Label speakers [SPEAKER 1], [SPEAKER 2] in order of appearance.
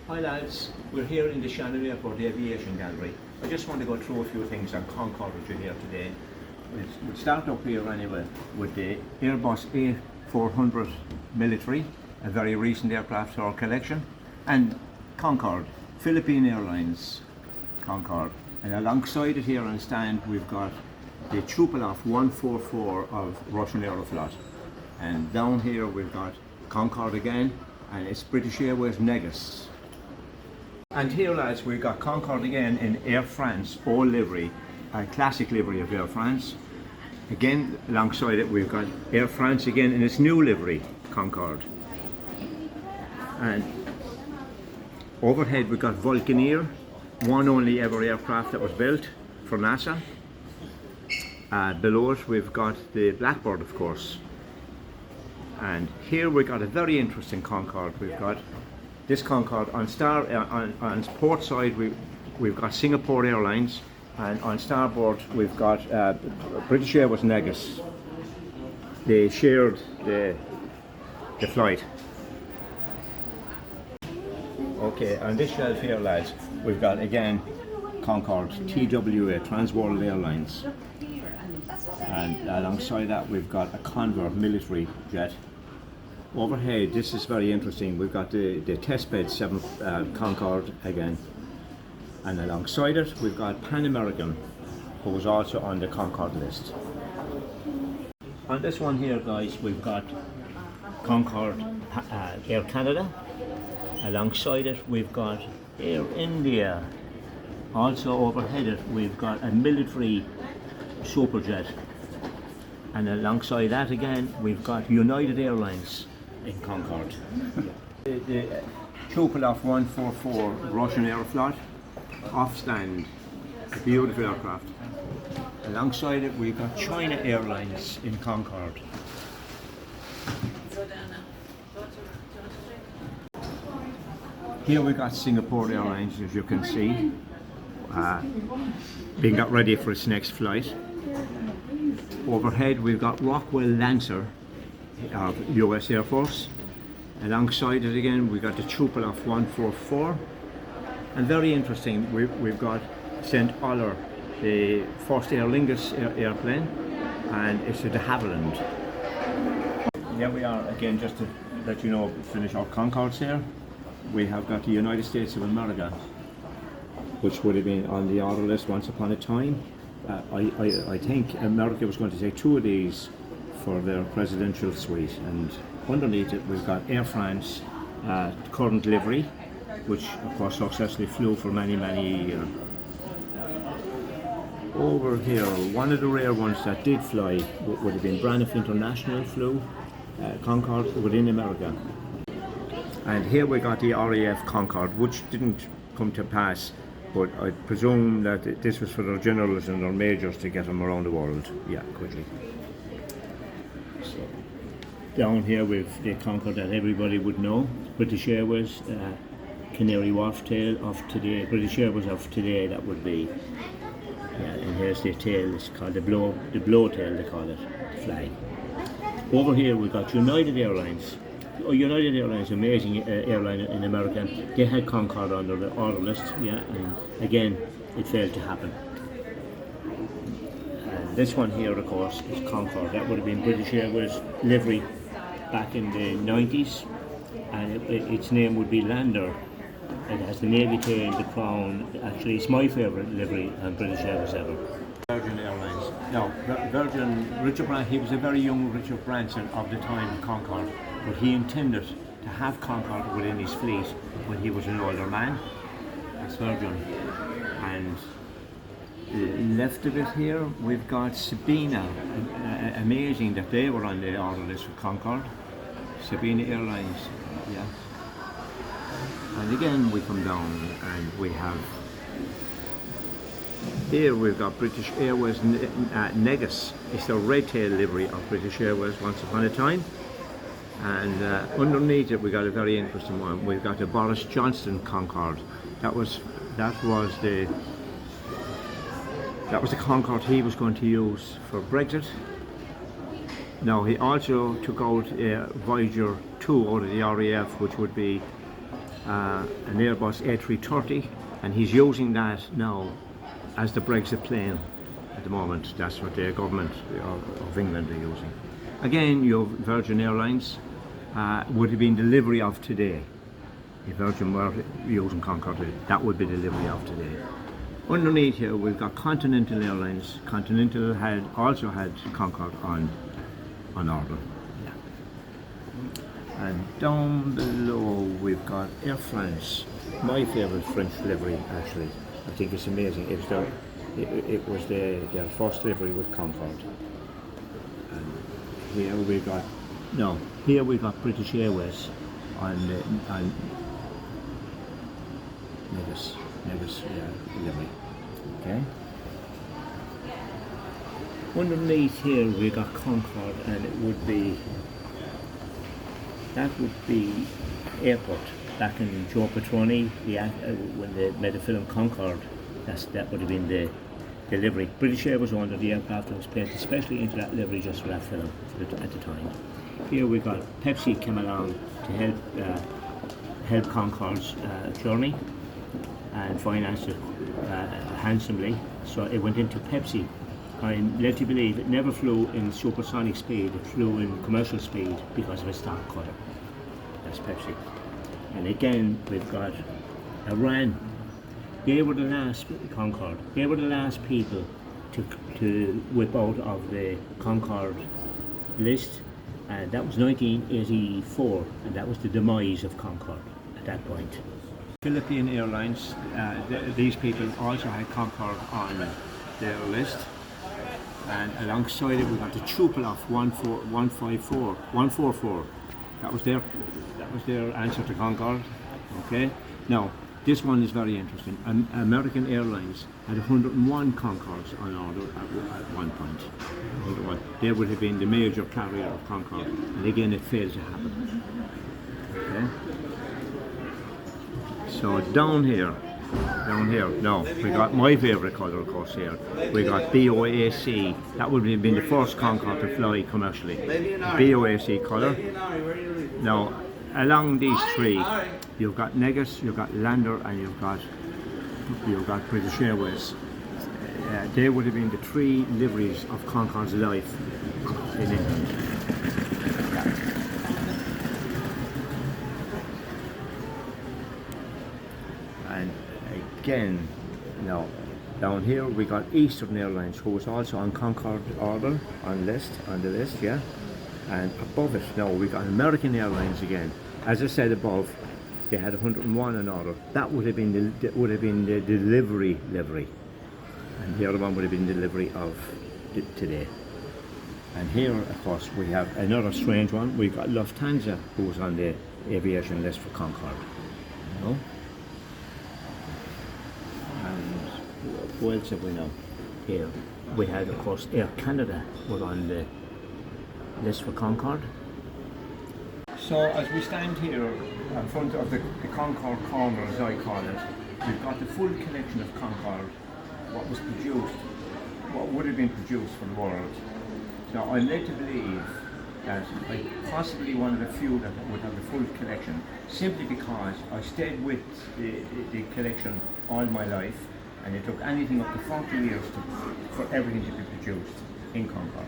[SPEAKER 1] Hi lads, we're here in the Shannon Airport Aviation Gallery. I just want to go through a few things on Concorde with you here today. We'll start up here anyway with the Airbus A400 military, a very recent aircraft to our collection, and Concorde, Philippine Airlines Concorde. And alongside it here on the stand we've got the Tupolev 144 of Russian Aeroflot. And down here we've got Concorde again, and it's British Airways Negus. And here lads, we've got Concorde again in Air France, old livery, a classic livery of Air France. Again, alongside it we've got Air France again in its new livery, Concorde. And overhead we've got Vulcaneer, one only ever aircraft that was built for NASA. Below it we've got the Blackbird, of course. And here we've got a very interesting Concorde. We've got this Concorde on port side we've got Singapore Airlines, and on starboard we've got British Airways Negus. They shared the flight. Okay, on this shelf here lads, we've got again Concorde TWA, Transworld Airlines, and alongside that we've got a Convair military jet. Overhead, this is very interesting, we've got the testbed 7 Concorde again, and alongside it we've got Pan American, who was also on the Concorde list. On this one here guys, we've got Concorde Air Canada. Alongside it we've got Air India. Also overhead it we've got a military superjet, and alongside that again we've got United Airlines in Concorde. The Tupolev 144 Russian Aeroflot off stand, a beautiful aircraft. Alongside it we've got China Airlines in Concorde. Here we've got Singapore Airlines, as you can see, being got ready for its next flight. Overhead we've got Rockwell Lancer of US Air Force. Alongside it again we've got the Tupolev 144, and very interesting we've got St. Oller, the first Aer Lingus airplane, and it's a de Havilland. There we are again, just to let you know, finish our Concordes here. We have got the United States of America, which would have been on the order list once upon a time. I think America was going to take 2 of these for their presidential suite, and underneath it we've got Air France current livery, which of course successfully flew for many years. Over here, one of the rare ones that did fly would have been Braniff International flew Concorde within America. And here we got the RAF Concorde, which didn't come to pass, but I presume that this was for their generals and their majors to get them around the world, yeah, quickly. So, down here we've the Concorde that everybody would know, British Airways, Canary Wharf tail of today, British Airways of today, that would be. Yeah, and here's the tail, it's called the blow tail, they call it, flag. Over here we've got United Airlines. United Airlines, amazing airline in America. They had Concorde on their order list, yeah, and again it failed to happen. And this one here, of course, is Concorde. That would have been British Airways livery back in the 90s, and its name would be Lander. It has the navy tail, the crown. Actually, it's my favourite livery on British Airways ever. Virgin Airlines. No, Virgin, Richard Branson, he was a very young Richard Branson of the time of Concorde, but he intended to have Concorde within his fleet when he was an older man. That's Virgin. And left of it here, we've got Sabina. Amazing that they were on the order list for Concorde. Sabina Airlines, yeah. And again we come down and we have, here we've got British Airways Negus. It's the red tail livery of British Airways once upon a time. And underneath it we got a very interesting one. We've got the Boris Johnson Concorde. That was the Concorde he was going to use for Brexit. Now he also took out Voyager 2 out of the RAF, which would be an Airbus A330, and he's using that now as the Brexit plane at the moment. That's what the government of England are using. Again, your Virgin Airlines would have been delivery of today. If Virgin were using Concorde, that would be delivery of today. Underneath here we've got Continental Airlines. Continental also had Concorde on order. Yeah. And down below we've got Air France. My favourite French delivery, actually. I think it's amazing. It was their first delivery with Concorde. And here we got British Airways on Nevis delivery. Okay. Underneath here we got Concorde, and that would be Airport. Back in Joe Petroni, when they made the film Concorde, that would have been the livery. British Airways owned the aircraft and was painted especially into that livery just for that film at the time. Here we got Pepsi came along to help Concorde's journey and financed it handsomely. So it went into Pepsi. I'm led to believe it never flew in supersonic speed, it flew in commercial speed because of its dark colour. That's Pepsi. And again, we've got Iran. They were the last Concorde. They were the last people to whip out of the Concorde list. And that was 1984, and that was the demise of Concorde at that point. Philippine Airlines, these people also had Concorde on their list. And alongside it, we got the Tupolev 144. That was their answer to Concorde. Okay. Now, this one is very interesting. American Airlines had 101 Concordes on order at one point. 101. They would have been the major carrier of Concorde, and again, it failed to happen. Okay. So down here, now we got my favourite colour, of course. Here we got BOAC. That would have been the first Concorde to fly commercially. BOAC colour. Now, along these three, you've got Negus, you've got Lander, and you've got British Airways. They would have been the three liveries of Concorde's life in England. And again, now down here we got Eastern Airlines, who was also on Concorde order on the list, yeah. And above it, now we got American Airlines again. As I said above, they had 101 in order. That would have been the delivery livery, and the other one would have been delivery of today. And here, of course, we have another strange one. We've got Lufthansa, who was on the aviation list for Concorde. You know? And who else have we now? Here we had, of course, Air Canada was on the list for Concorde. So as we stand here in front of the Concorde corner, as I call it, we've got the full collection of Concorde, what was produced, what would have been produced for the world. Now I'm led to believe that I'm possibly one of the few that would have the full collection, simply because I stayed with the collection all my life, and it took anything up to 40 years for everything to be produced in Concorde.